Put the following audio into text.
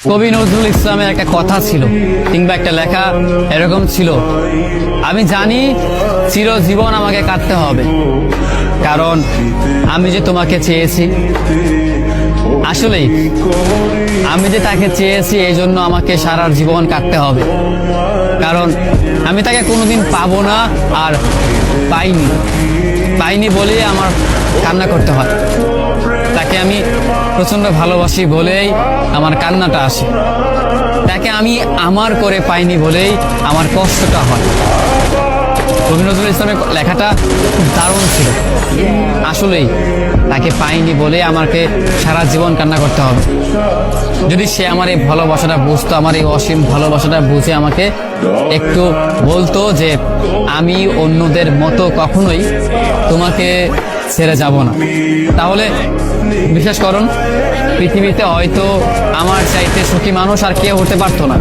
কবি নজরুল ইসলামের একটা কথা ছিল কিংবা একটা লেখা এরকম ছিল, আমি জানি চিরজীবন আমাকে কাটতে হবে, কারণ আমি যে তোমাকে চেয়েছি। আসলেই আমি যে তাকে চেয়েছি এই জন্য আমাকে সারা জীবন কাটতে হবে, কারণ আমি তাকে কোনোদিন পাবো না, আর পাইনি বলে আমার কান্না করতে হয়। তাকে আমি প্রচন্ড ভালোবাসি বলেই আমার কান্নাটা আসে, তাকে আমি আমার করে পাইনি বলেই আমার কষ্টটা হয়। কবি নজরুল ইসলামের লেখাটা খুব দারুণ ছিল। আসলেই তাকে পাইনি বলে আমাকে সারা জীবন কান্না করতে হবে। যদি সে আমার এই ভালোবাসাটা বুঝতো, আমার এই অসীম ভালোবাসাটা বুঝে আমাকে একটু বলতো যে আমি অন্যদের মতো কখনোই তোমাকে ছেড়ে যাব না, তাহলে বিশ্বাস করুন পৃথিবীতে হয়তো আমার চাইতে সুখী মানুষ আর কেউ হতে পারতো না।